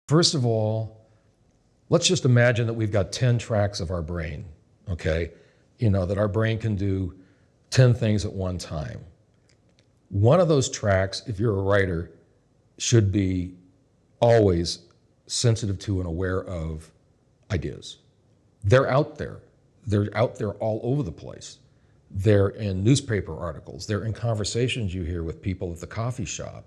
First of all, let's just imagine that we've got 10 tracks of our brain, okay? You know, that our brain can do 10 things at one time. One of those tracks, if you're a writer, should be always sensitive to and aware of ideas. They're out there. They're out there all over the place. They're in newspaper articles. They're in conversations you hear with people at the coffee shop.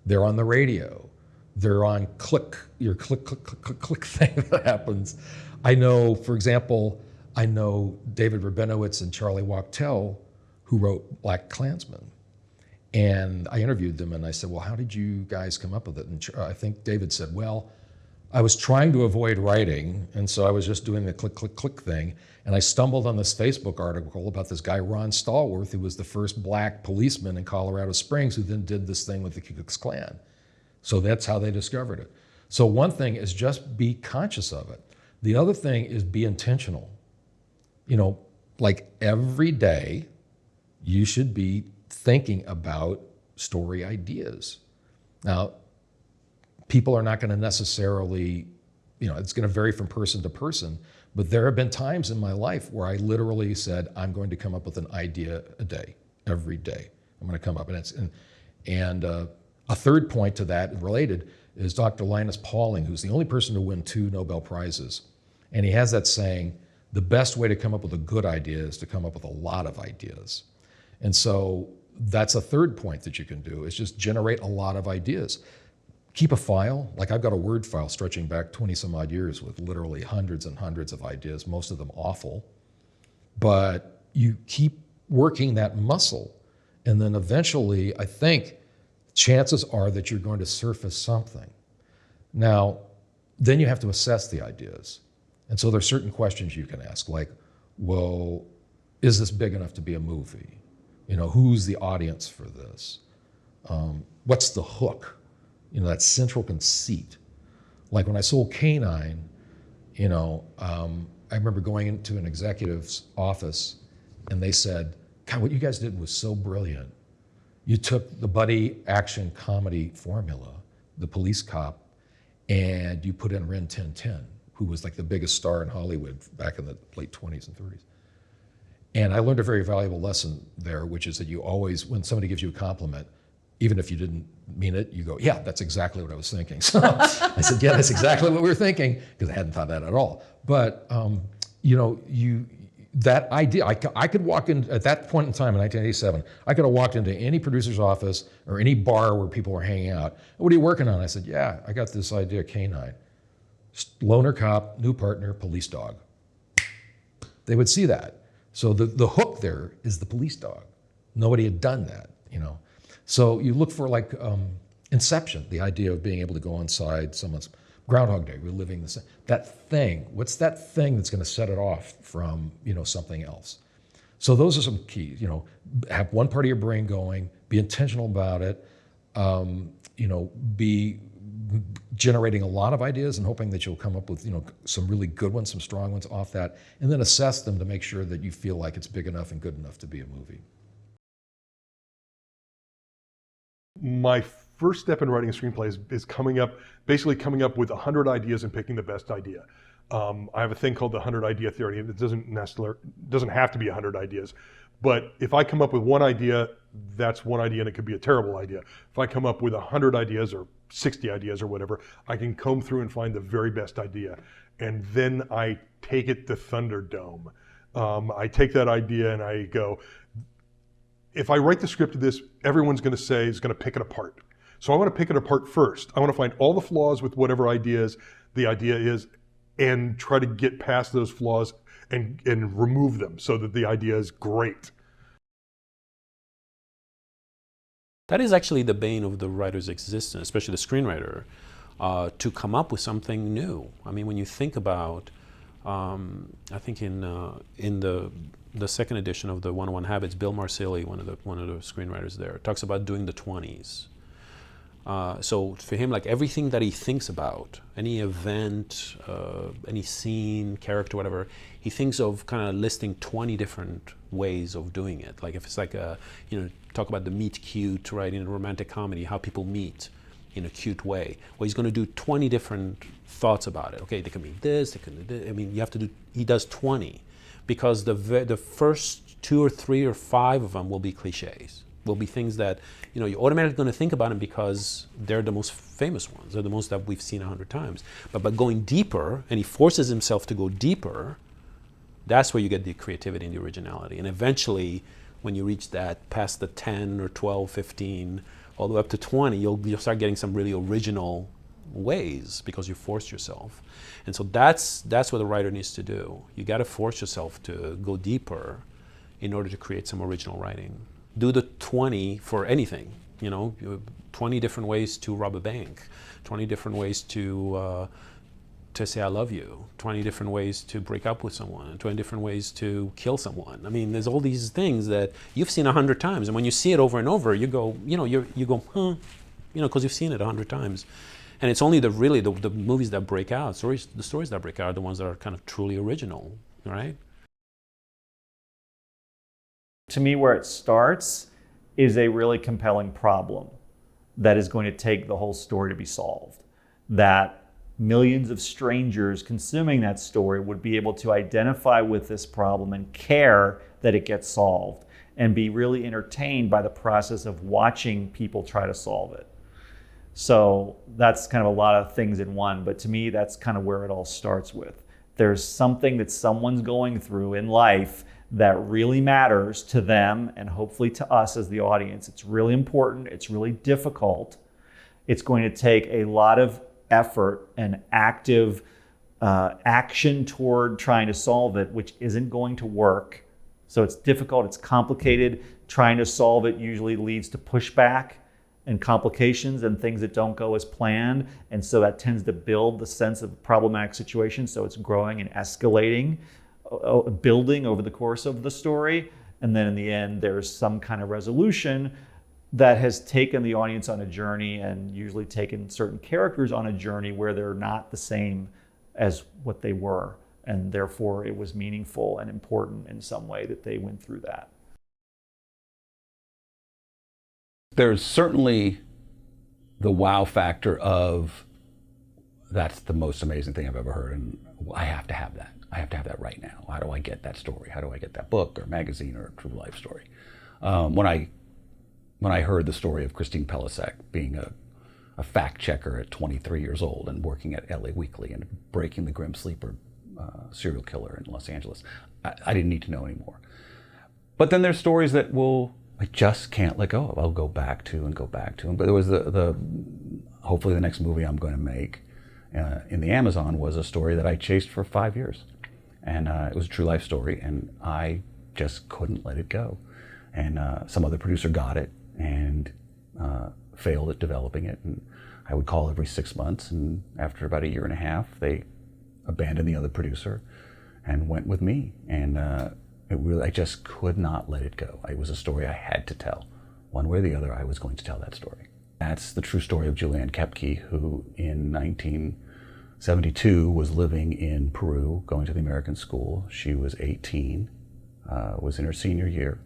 They're on the radio. They're on your click, click, click, click, click thing that happens. I know, for example, I know David Rabinowitz and Charlie Wachtel, who wrote Black Klansman. And I interviewed them and I said, well, how did you guys come up with it? And I think David said, well, I was trying to avoid writing, and so I was just doing the click, click, click thing, and I stumbled on this Facebook article about this guy, Ron Stallworth, who was the first black policeman in Colorado Springs, who then did this thing with the Ku Klux Klan. So that's how they discovered it. So one thing is just be conscious of it. The other thing is be intentional. You know, like every day, you should be thinking about story ideas. Now, people are not going to necessarily, you know, it's going to vary from person to person, but there have been times in my life where I literally said, I'm going to come up with an idea a day, every day. I'm going to come up, and a third point to that, related, is Dr. Linus Pauling, who's the only person to win 2 Nobel Prizes. And he has that saying, the best way to come up with a good idea is to come up with a lot of ideas. And so that's a third point that you can do, is just generate a lot of ideas. Keep a file. Like I've got a Word file stretching back 20 some odd years with literally hundreds and hundreds of ideas, most of them awful. But you keep working that muscle. And then eventually, I think, chances are that you're going to surface something. Now, then you have to assess the ideas. And so there's certain questions you can ask, like, well, is this big enough to be a movie? You know, who's the audience for this? What's the hook? You know, that central conceit. Like when I sold Canine, you know, I remember going into an executive's office and they said, God, what you guys did was so brilliant. You took the buddy action comedy formula, the police cop, and you put in Ren 1010, who was like the biggest star in Hollywood back in the late 20s and 30s. And I learned a very valuable lesson there, which is that you always, when somebody gives you a compliment, even if you didn't mean it, you go, yeah, that's exactly what I was thinking. So I said, yeah, that's exactly what we were thinking, because I hadn't thought that at all. But you know, that idea, I could walk in, at that point in time in 1987, I could have walked into any producer's office or any bar where people were hanging out. What are you working on? I said, yeah, I got this idea, Canine. Loner cop, new partner, police dog. They would see that. So the hook there is the police dog. Nobody had done that, you know. So you look for like Inception, the idea of being able to go inside someone's Groundhog Day, reliving the same. That thing, what's that thing that's going to set it off from, you know, something else? So those are some keys, you know, have one part of your brain going, be intentional about it, you know, be generating a lot of ideas and hoping that you'll come up with, you know, some really good ones, some strong ones off that, and then assess them to make sure that you feel like it's big enough and good enough to be a movie. My first step in writing a screenplay is basically coming up with 100 ideas and picking the best idea. I have a thing called the 100 idea theory. It doesn't have to be 100 ideas, but if I come up with one idea, that's one idea, and it could be a terrible idea. If I come up with 100 ideas or 60 ideas or whatever, I can comb through and find the very best idea, and then I take it to Thunderdome. I take that idea and I go, if I write the script of this, everyone's going to say is going to pick it apart. So I want to pick it apart first. I want to find all the flaws with whatever the idea is, and try to get past those flaws and remove them so that the idea is great. That is actually the bane of the writer's existence, especially the screenwriter, to come up with something new. I mean, when you think about, I think in the second edition of the 101 Habits, Bill Marsili, one of the screenwriters there, talks about doing the 20s. So for him, like everything that he thinks about, any event, any scene, character, whatever, he thinks of kind of listing 20 different ways of doing it. Like if it's like a, you know, talk about the meet cute, right, in a romantic comedy, how people meet. in a cute way. Well, he's going to do 20 different thoughts about it. Okay, they can be this, they can do this. I mean, you have to do, he does 20 because the first 2 or 3 or 5 of them will be cliches, will be things that, you know, you're automatically going to think about them because they're the most famous ones. They're the most that we've seen 100 times. But by going deeper, and he forces himself to go deeper, that's where you get the creativity and the originality. And eventually, when you reach that past the 10 or 12, 15, all the way up to 20, you'll start getting some really original ways because you forced yourself. And so that's what the writer needs to do. You got to force yourself to go deeper in order to create some original writing. Do the 20 for anything, you know, 20 different ways to rob a bank, 20 different ways to say I love you, 20 different ways to break up with someone, 20 different ways to kill someone. I mean, there's all these things that you've seen 100 times, and when you see it over and over, you go, you know, you go, huh, you know, because you've seen it 100 times. And it's only the movies that break out, the stories that break out are the ones that are kind of truly original, right? To me, where it starts is a really compelling problem that is going to take the whole story to be solved. That millions of strangers consuming that story would be able to identify with this problem and care that it gets solved and be really entertained by the process of watching people try to solve it. So that's kind of a lot of things in one, but to me, that's kind of where it all starts with. There's something that someone's going through in life that really matters to them and hopefully to us as the audience. It's really important, it's really difficult. It's going to take a lot of effort and active action toward trying to solve it, which isn't going to work. So it's difficult, it's complicated. Trying to solve it usually leads to pushback and complications and things that don't go as planned. And so that tends to build the sense of a problematic situation. So it's growing and escalating, building over the course of the story. And then in the end, there's some kind of resolution that has taken the audience on a journey and usually taken certain characters on a journey where they're not the same as what they were. And therefore it was meaningful and important in some way that they went through that. There's certainly the wow factor of that's the most amazing thing I've ever heard, and I have to have that. I have to have that right now. How do I get that story? How do I get that book or magazine or a true life story? When I heard the story of Christine Pelisek being a fact checker at 23 years old and working at LA Weekly and breaking the Grim Sleeper serial killer in Los Angeles, I didn't need to know anymore. But then there's stories that I just can't let go of. I'll go back to and go back to. But there was hopefully the next movie I'm going to make in the Amazon was a story that I chased for 5 years. And it was a true life story, and I just couldn't let it go. And some other producer got it and failed at developing it. And I would call every 6 months, and after about 1.5 years, they abandoned the other producer and went with me. And I just could not let it go. It was a story I had to tell. One way or the other, I was going to tell that story. That's the true story of Julianne Kepke, who in 1972 was living in Peru, going to the American school. She was 18, was in her senior year.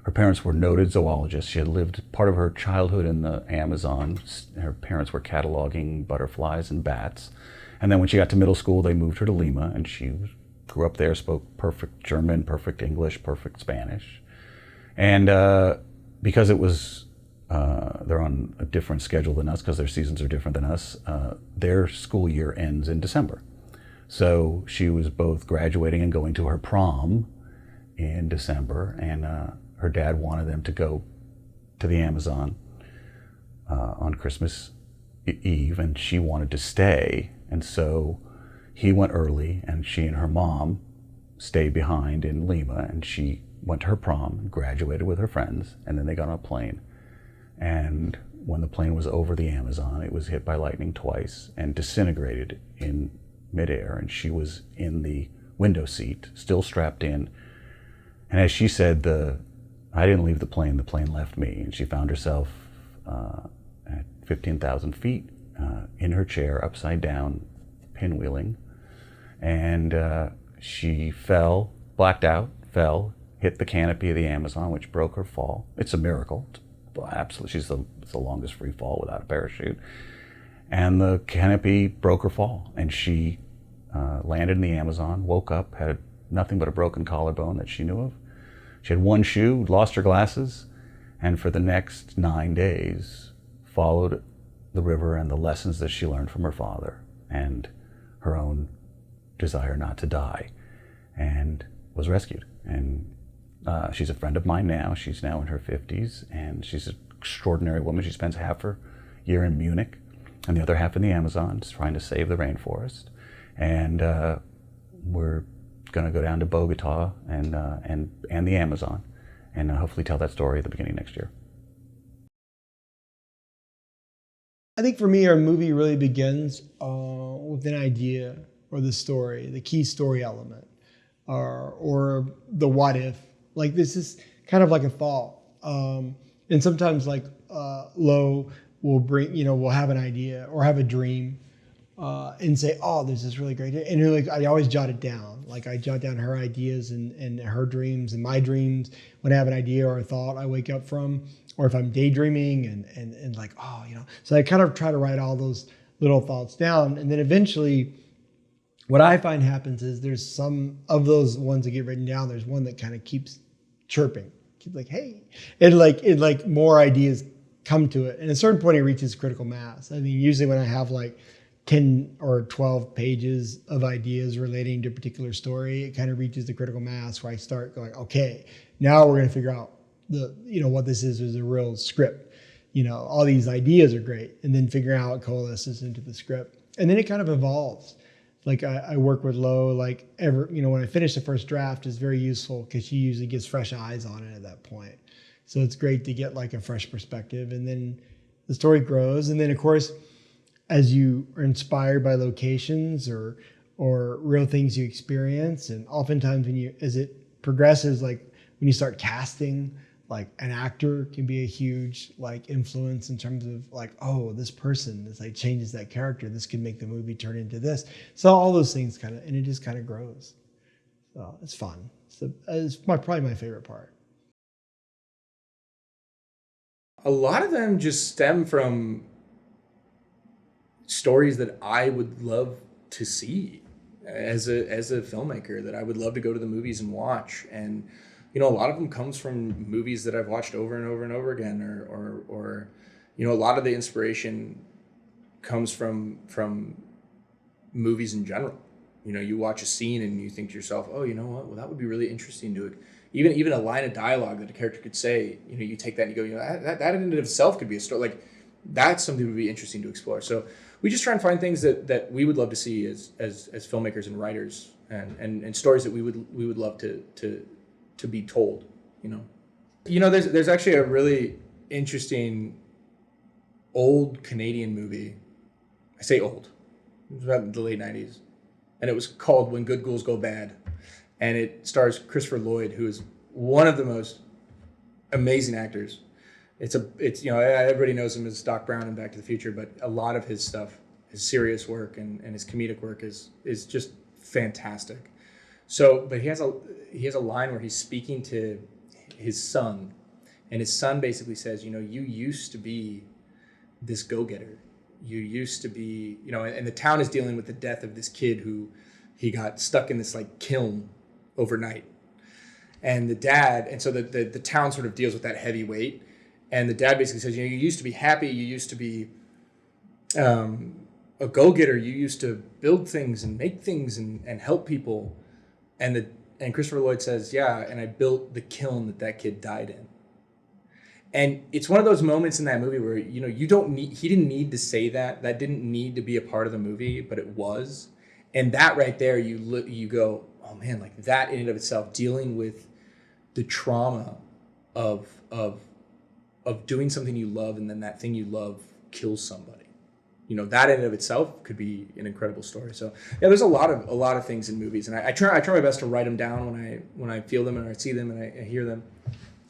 Her parents were noted zoologists. She had lived part of her childhood in the Amazon. Her parents were cataloging butterflies and bats. And then when she got to middle school, they moved her to Lima, and she grew up there, spoke perfect German, perfect English, perfect Spanish. And because it was, they're on a different schedule than us because their seasons are different than us, their school year ends in December. So she was both graduating and going to her prom in December, and her dad wanted them to go to the Amazon on Christmas Eve, and she wanted to stay. And so he went early, and she and her mom stayed behind in Lima, and she went to her prom and graduated with her friends, and then they got on a plane. And when the plane was over the Amazon, it was hit by lightning twice and disintegrated in midair, and she was in the window seat, still strapped in. And as she said, I didn't leave the plane left me. And she found herself at 15,000 feet in her chair, upside down, pinwheeling. And she blacked out, hit the canopy of the Amazon, which broke her fall. It's a miracle. absolutely, it's the longest free fall without a parachute. And the canopy broke her fall, and she landed in the Amazon, woke up, had nothing but a broken collarbone that she knew of. She had one shoe, lost her glasses, and for the next 9 days followed the river and the lessons that she learned from her father and her own desire not to die, and was rescued. And she's a friend of mine now. She's now in her 50s, and she's an extraordinary woman. She spends half her year in Munich and the other half in the Amazon, trying to save the rainforest. And we're going to go down to Bogota and the Amazon, and hopefully tell that story at the beginning of next year. I think for me, our movie really begins with an idea or the story, the key story element, or the what if. Like, this is kind of like a thought. And sometimes, like, Lo will bring, we'll have an idea or have a dream and say, oh, there's this really great, and like, I always jot it down. Like, I jot down her ideas and her dreams and my dreams when I have an idea or a thought I wake up from, or if I'm daydreaming and like, oh, so I kind of try to write all those little thoughts down. And then eventually what I find happens is there's some of those ones that get written down, there's one that kind of keeps chirping, keep like, hey, and like more ideas come to it. And at a certain point it reaches critical mass. I mean, usually when I have like 10 or 12 pages of ideas relating to a particular story, it kind of reaches the critical mass where I start going, okay, now we're going to figure out what this is a real script. All these ideas are great. And then figuring out how it coalesces into the script. And then it kind of evolves. Like I work with Lo, like when I finish the first draft is very useful because she usually gets fresh eyes on it at that point. So it's great to get like a fresh perspective, and then the story grows. And then of course, as you are inspired by locations or real things you experience, and oftentimes as it progresses, like when you start casting, like an actor can be a huge like influence in terms of like, oh, this person, this like changes that character. This could make the movie turn into this. So all those things and it just kind of grows. So it's fun. So it's probably my favorite part. A lot of them just stem from stories that I would love to see as a filmmaker, that I would love to go to the movies and watch. And a lot of them comes from movies that I've watched over and over and over again, or a lot of the inspiration comes from movies in general. You watch a scene and you think to yourself, oh, you know what? Well, that would be really interesting to even a line of dialogue that a character could say. You take that and you go, that in and of itself could be a story. Like, that's something that would be interesting to explore. So we just try and find things that we would love to see as filmmakers and writers, and stories that we would love to be told. There's actually a really interesting old Canadian movie. I say old. It was about the late 90s. And it was called When Good Ghouls Go Bad. And it stars Christopher Lloyd, who is one of the most amazing actors. It's everybody knows him as Doc Brown in Back to the Future, but a lot of his stuff, his serious work and his comedic work is just fantastic. So, but he has a line where he's speaking to his son, and his son basically says, you used to be this go-getter. You used to be, and the town is dealing with the death of this kid who he got stuck in this like kiln overnight. And the dad, and so the town sort of deals with that heavy weight. And the dad basically says, you used to be happy. You used to be a go-getter. You used to build things and make things and help people. And Christopher Lloyd says, yeah, and I built the kiln that kid died in. And it's one of those moments in that movie where, he didn't need to say that. That didn't need to be a part of the movie, but it was. And that right there, you go, oh man, like that in and of itself, dealing with the trauma of doing something you love, and then that thing you love kills somebody. That in and of itself could be an incredible story. So yeah, there's a lot of things in movies, and I try my best to write them down when I feel them and I see them and I hear them.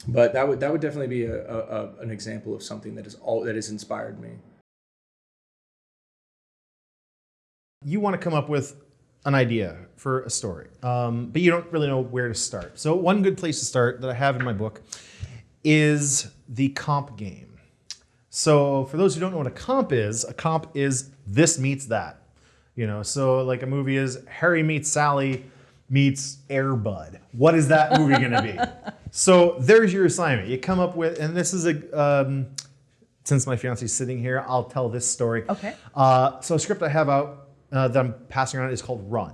But that would definitely be an example of something that has inspired me. You want to come up with an idea for a story, but you don't really know where to start. So one good place to start that I have in my book is the comp game. So for those who don't know what a comp is this meets that. You know, so like a movie is Harry Meets Sally meets Air Bud. What is that movie going to be? So there's your assignment. You come up with, and this is since my fiance's sitting here, I'll tell this story. Okay. So a script I have out that I'm passing around is called Run.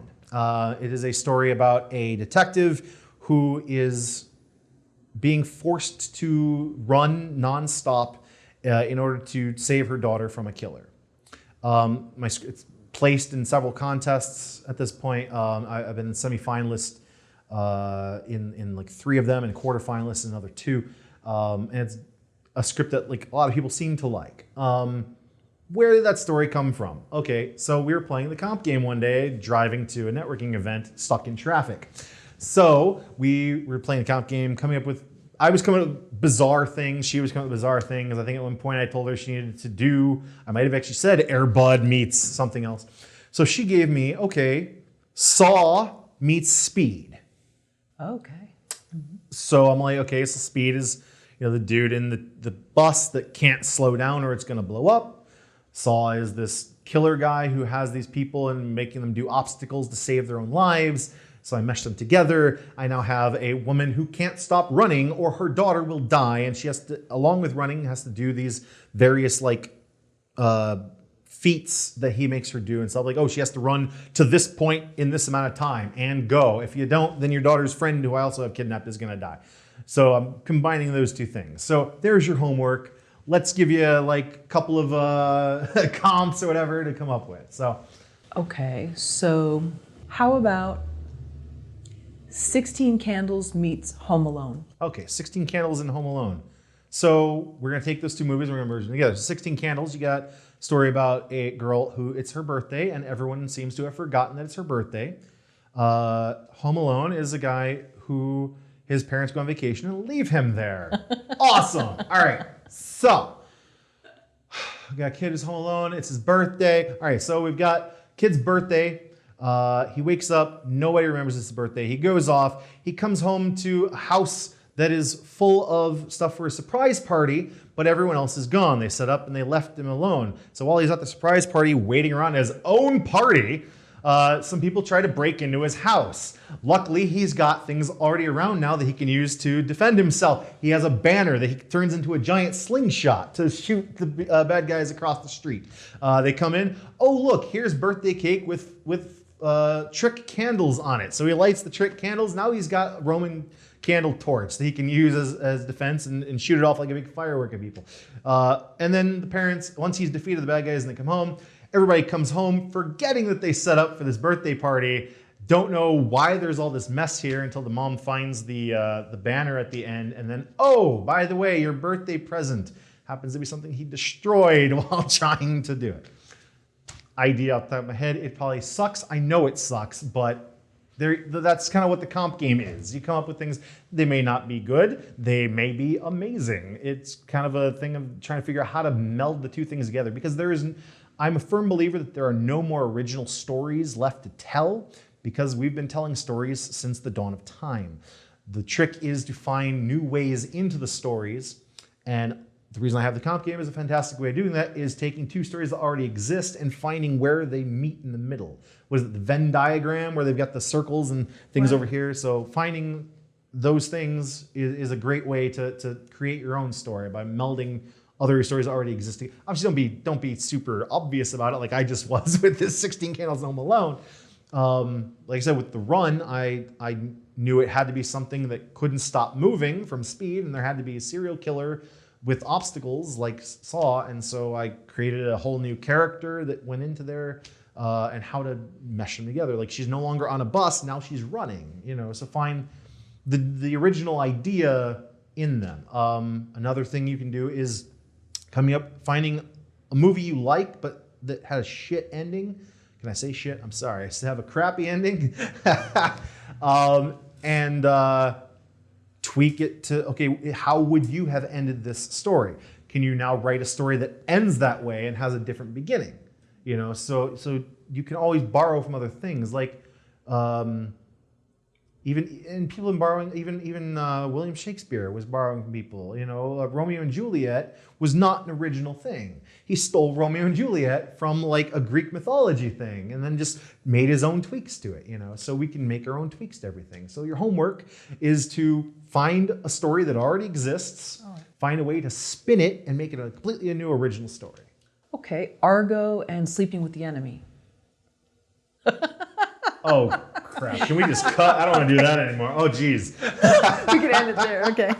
It is a story about a detective who is being forced to run nonstop in order to save her daughter from a killer. It's placed in several contests at this point. I've been semi-finalist in like 3 of them, and quarterfinalist in another 2. And it's a script that like a lot of people seem to like. Where did that story come from? Okay, so we were playing the comp game one day, driving to a networking event, stuck in traffic. So we were playing the comp game, I was coming up with bizarre things, she was coming up with bizarre things. I think at one point I told her she needed to do, I might have actually said Air Bud meets something else. So she gave me, okay, Saw meets Speed. Okay. So I'm like, okay, so Speed is, the dude in the bus that can't slow down or it's gonna blow up. Saw is this killer guy who has these people and making them do obstacles to save their own lives. So I meshed them together. I now have a woman who can't stop running or her daughter will die. And she has to, along with running, has to do these various feats that he makes her do and stuff. Like, oh, she has to run to this point in this amount of time and go. If you don't, then your daughter's friend, who I also have kidnapped, is gonna die. So I'm combining those 2 things. So there's your homework. Let's give you like a couple of comps or whatever to come up with. So. Okay, so how about 16 Candles meets Home Alone? Okay, 16 Candles and Home Alone. So we're gonna take those 2 movies, we're gonna merge them together. 16 Candles, you got a story about a girl who it's her birthday and everyone seems to have forgotten that it's her birthday. Home Alone is a guy who his parents go on vacation and leave him there. Awesome. All right, so we got a kid who's home alone, it's his birthday. All right, so we've got kid's birthday. He wakes up, nobody remembers it's his birthday. He goes off, he comes home to a house that is full of stuff for a surprise party, but everyone else is gone. They set up and they left him alone. So while he's at the surprise party waiting around his own party, some people try to break into his house. Luckily, he's got things already around now that he can use to defend himself. He has a banner that he turns into a giant slingshot to shoot the bad guys across the street. They come in, oh look, here's birthday cake with trick candles on it. So he lights the trick candles. Now he's got a Roman candle torch that he can use as defense and shoot it off like a big firework at people. And then the parents, once he's defeated the bad guys and they come home, everybody comes home forgetting that they set up for this birthday party. Don't know why there's all this mess here until the mom finds the banner at the end. And then, oh, by the way, your birthday present happens to be something he destroyed while trying to do it. Idea off the top of my head, it probably sucks. I know it sucks, but that's kind of what the comp game is. You come up with things, they may not be good, they may be amazing. It's kind of a thing of trying to figure out how to meld the 2 things together, because I'm a firm believer that there are no more original stories left to tell, because we've been telling stories since the dawn of time. The trick is to find new ways into the stories, and the reason I have the comp game is a fantastic way of doing that is taking 2 stories that already exist and finding where they meet in the middle. What is it, the Venn diagram, where they've got the circles and things over here? So finding those things is a great way to create your own story by melding other stories already existing. Obviously, don't be super obvious about it like I just was with this 16 Candles and Home Alone. Like I said, with the Run, I knew it had to be something that couldn't stop moving from Speed, and there had to be a serial killer with obstacles like Saw, and so I created a whole new character that went into there and how to mesh them together. Like, she's no longer on a bus, now she's running, so find the original idea in them. Another thing you can do is finding a movie you like but that had a shit ending. Can I say shit? I'm sorry. I still have a crappy ending. And tweak it to, okay, how would you have ended this story? Can you now write a story that ends that way and has a different beginning? So you can always borrow from other things. Like, And people have been borrowing. Even William Shakespeare was borrowing from people. Romeo and Juliet was not an original thing. He stole Romeo and Juliet from like a Greek mythology thing, and then just made his own tweaks to it. So we can make our own tweaks to everything. So your homework is to find a story that already exists, find a way to spin it, and make it a completely new original story. Okay, Argo and Sleeping with the Enemy. Oh, crap. Can we just cut? I don't want to do that anymore. Oh, geez. We can end it there. Okay.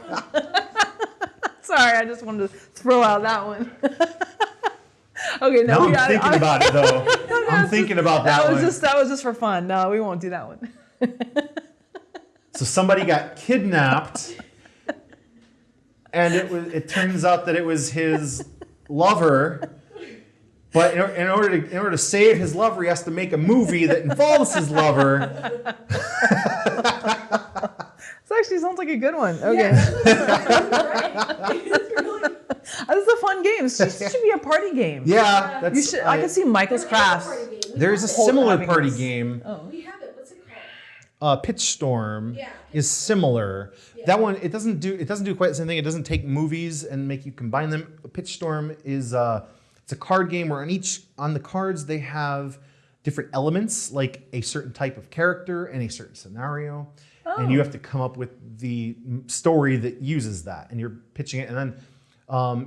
Sorry, I just wanted to throw out that one. Okay, now I'm thinking about it, though. I'm thinking about that one. That was just for fun. No, we won't do that one. So somebody got kidnapped, and it turns out that it was his lover. But in order to save his lover, he has to make a movie that involves his lover. This actually sounds like a good one. Okay. This is a fun game. This should be a party game. Yeah, I can see Michael's Crafts. There's a similar party game. We have it. What's it called? Pitch Storm is similar. That one it doesn't do quite the same thing. It doesn't take movies and make you combine them. Pitch Storm is it's a card game where on the cards they have different elements, like a certain type of character and a certain scenario, and you have to come up with the story that uses that, and you're pitching it, and then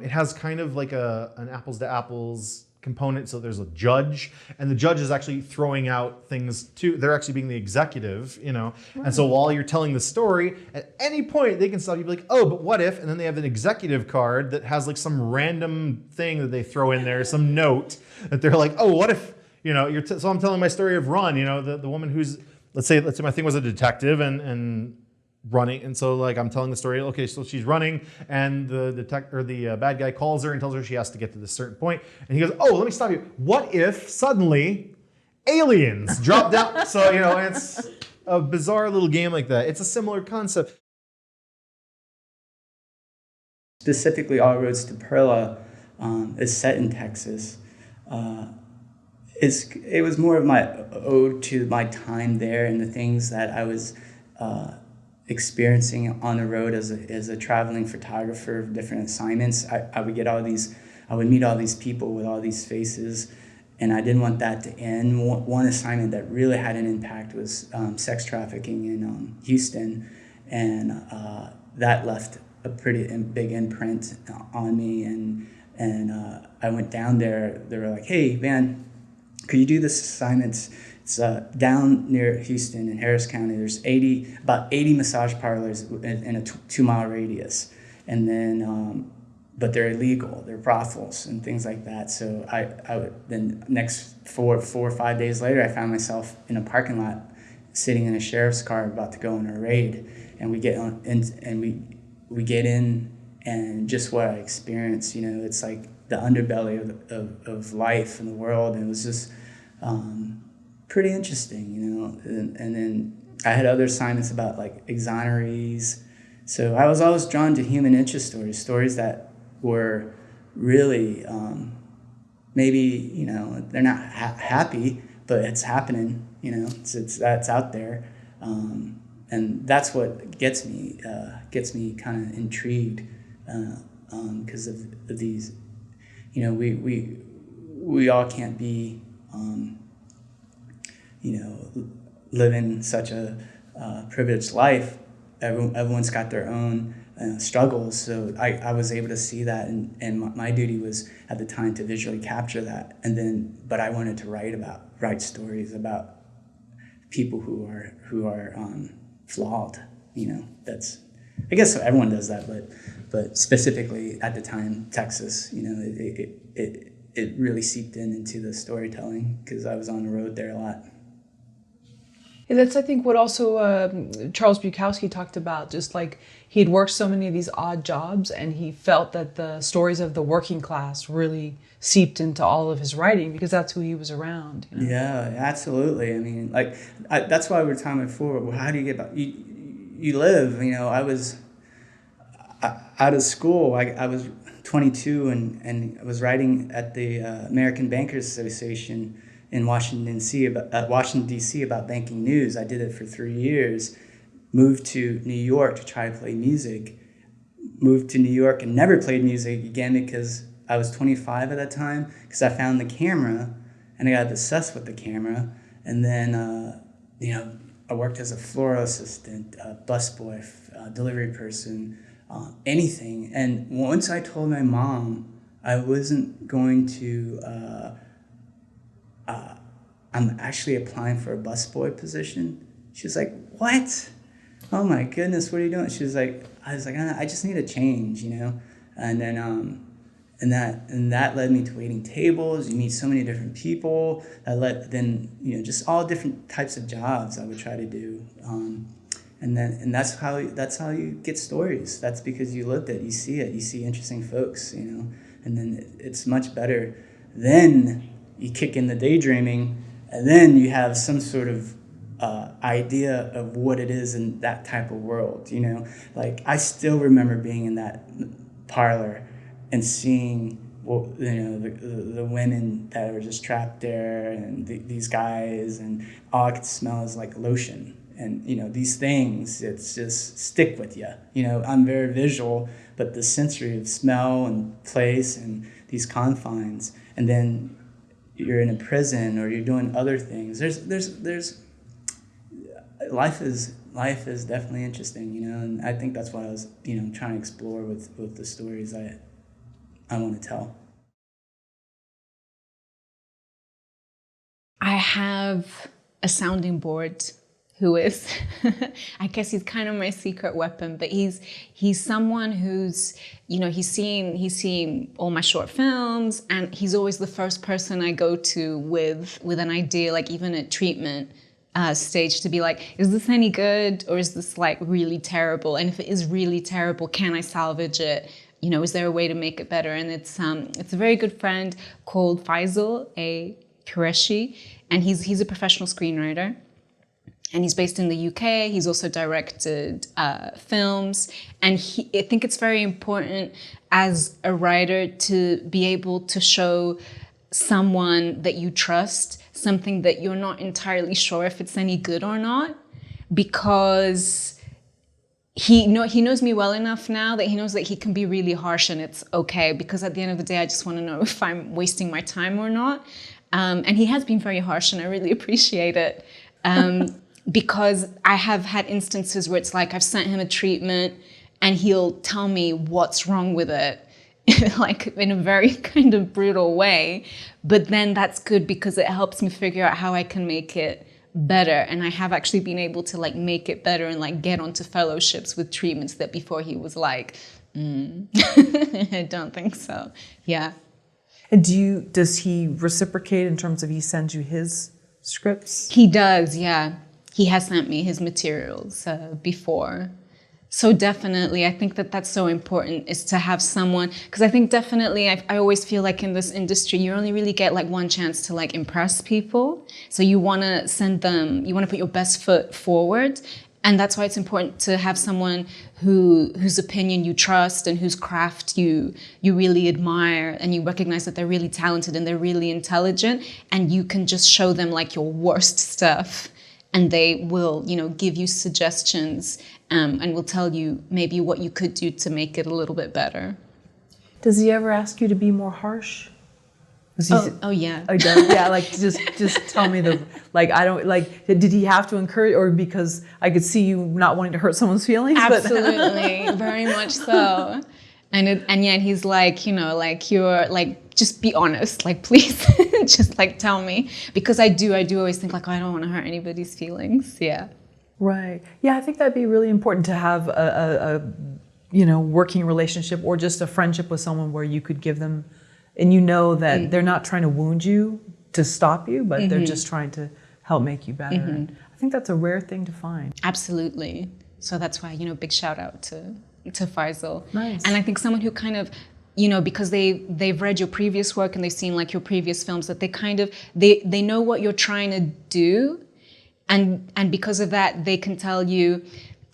it has kind of like an apples to apples component. So there's a judge, and the judge is actually throwing out things too. They're actually being the executive, And so while you're telling the story, at any point they can stop you, be like, "Oh, but what if?" And then they have an executive card that has like some random thing that they throw in there, some note that they're like, "Oh, what if?" So I'm telling my story of Run. The woman who's let's say my thing was a detective and running, and so like I'm telling the story. Okay, so she's running, and the bad guy calls her and tells her she has to get to this certain point, and he goes, "Oh, let me stop you. What if suddenly aliens drop down?" So it's a bizarre little game like that. It's a similar concept. Specifically, All Roads to Perla is set in Texas. It was more of my ode to my time there and the things that I was experiencing on the road as a traveling photographer, different assignments. I would meet all these people with all these faces, and I didn't want that to end. One assignment that really had an impact was sex trafficking in Houston, and that left a pretty big imprint on me. And I went down there. They were like, "Hey, man, could you do this assignment? It's down near Houston in Harris County. There's about 80 massage parlors in a 2-mile radius, and then but they're illegal. They're brothels and things like that." So then next 4 or 5 days later, I found myself in a parking lot, sitting in a sheriff's car about to go on a raid, and we get on and we get in, and just what I experienced, it's like the underbelly of life in the world, and it was just pretty interesting, and then I had other assignments about like exonerees. So I was always drawn to human interest stories that were really maybe they're not happy, but it's happening, that's out there, and that's what gets me kind of intrigued, because of these, we all can't be living such a privileged life. Everyone's got their own struggles. So I was able to see that, and my duty was at the time to visually capture that. But I wanted to write stories about people who are flawed. I guess everyone does that, but specifically at the time, Texas, it really seeped into the storytelling because I was on the road there a lot. Yeah, that's, I think, what also Charles Bukowski talked about, just like he'd worked so many of these odd jobs, and he felt that the stories of the working class really seeped into all of his writing because that's who he was around. Yeah, absolutely. I mean, that's why we were talking before. Well, how do you get about you live? I was out of school. I was 22 and I was writing at the American Bankers Association in Washington D.C. about banking news. I did it for 3 years, moved to New York to try to play music. Moved to New York and never played music again because I was 25 at that time, because I found the camera and I got obsessed with the camera. And then, I worked as a floral assistant, busboy, delivery person, anything. And once I told my mom I wasn't going to, I'm actually applying for a busboy position, she was like, what? Oh my goodness, what are you doing? She was like, I was like, I just need a change, And then, and that led me to waiting tables. You meet so many different people. Just all different types of jobs I would try to do. And that's how you get stories. That's because you lived it, you see it, you see interesting folks, and then it's much better. Then you kick in the daydreaming, and then you have some sort of idea of what it is in that type of world, Like, I still remember being in that parlor and seeing, the women that were just trapped there, and these guys, and all I could smell is like lotion. And, these things, it's just stick with you. I'm very visual, but the sensory of smell and place and these confines, and then you're in a prison or you're doing other things. There's life is definitely interesting, and I think that's what I was, trying to explore with the stories I want to tell. I have a sounding board who is, I guess he's kind of my secret weapon, but he's someone who's, he's seen all my short films, and he's always the first person I go to with an idea, like even at treatment stage, to be like, is this any good, or is this like really terrible? And if it is really terrible, can I salvage it? Is there a way to make it better? And it's a very good friend called Faisal A. Qureshi, and he's a professional screenwriter. And he's based in the UK. He's also directed films. And I think it's very important as a writer to be able to show someone that you trust something that you're not entirely sure if it's any good or not, because he knows me well enough now that he knows that he can be really harsh, and it's okay, because at the end of the day, I just want to know if I'm wasting my time or not. And he has been very harsh, and I really appreciate it. Because I have had instances where it's like I've sent him a treatment and he'll tell me what's wrong with it, like in a very kind of brutal way. But then that's good because it helps me figure out how I can make it better. And I have actually been able to like make it better and like get onto fellowships with treatments that before he was like, I don't think so. Yeah. And does he reciprocate in terms of he sends you his scripts? He does, yeah. He has sent me his materials before. So definitely, I think that that's so important, is to have someone, because I think definitely, I always feel like in this industry, you only really get like one chance to like impress people. So you want to you want to put your best foot forward. And that's why it's important to have someone whose opinion you trust and whose craft you really admire, and you recognize that they're really talented and they're really intelligent, and you can just show them like your worst stuff. And they will, give you suggestions and will tell you maybe what you could do to make it a little bit better. Does he ever ask you to be more harsh? Oh yeah. Oh, yeah, like just tell me I don't like. Did he have to encourage, or because I could see you not wanting to hurt someone's feelings? Absolutely, very much so. And yet he's like, you're like, just be honest, like, please, just like tell me, because I do always think like, I don't want to hurt anybody's feelings. Yeah. Right. Yeah, I think that'd be really important to have a working relationship, or just a friendship with someone where you could give them, and that they're not trying to wound you to stop you, but they're just trying to help make you better. And I think that's a rare thing to find. Absolutely. So that's why, big shout out to Faisal. Nice. And I think someone who kind of, because they've read your previous work and they've seen like your previous films, that they kind of, they know what you're trying to do. And because of that, they can tell you,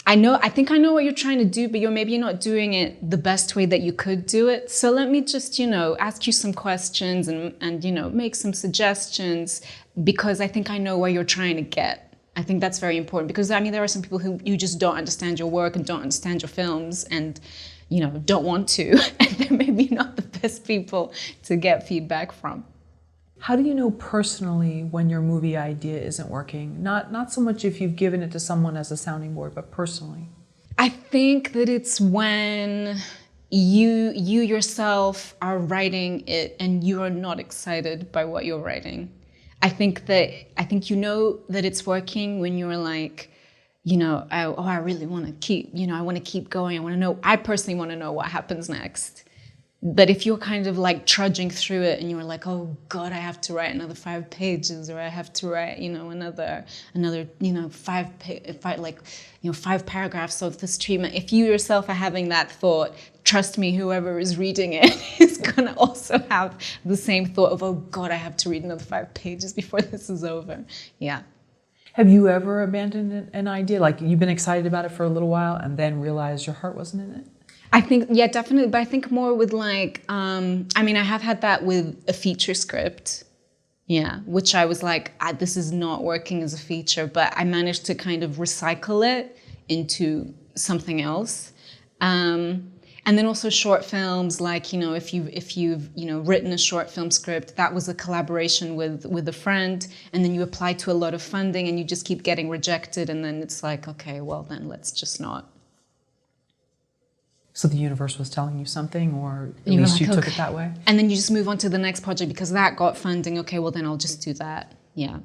I think I know what you're trying to do, but you're not doing it the best way that you could do it. So let me just, ask you some questions and make some suggestions, because I think I know where you're trying to get. I think that's very important because I mean there are some people who you just don't understand your work and don't understand your films and don't want to, and they're maybe not the best people to get feedback from. How do you know personally when your movie idea isn't working? Not so much if you've given it to someone as a sounding board, but personally. I think that it's when you yourself are writing it and you are not excited by what you're writing. I think you know that it's working when you're like, I really want to keep, I want to keep going. I personally want to know what happens next. But if you're kind of like trudging through it and you're like, oh God, I have to write another 5 pages, or I have to write, another 5 paragraphs of this treatment. If you yourself are having that thought, trust me, whoever is reading it is gonna also have the same thought of, oh God, I have to read another 5 pages before this is over. Yeah. Have you ever abandoned an idea? Like you've been excited about it for a little while and then realized your heart wasn't in it? I think, yeah, definitely. But I think more with like, I have had that with a feature script. Yeah, which I was like, this is not working as a feature, but I managed to kind of recycle it into something else. And then also short films, like, if you've written a short film script, that was a collaboration with a friend, and then you apply to a lot of funding and you just keep getting rejected, and then it's like, okay, well then let's just not. So the universe was telling you something, or at least you took it that way? And then you just move on to the next project because that got funding. Okay, well then I'll just do that. Yeah.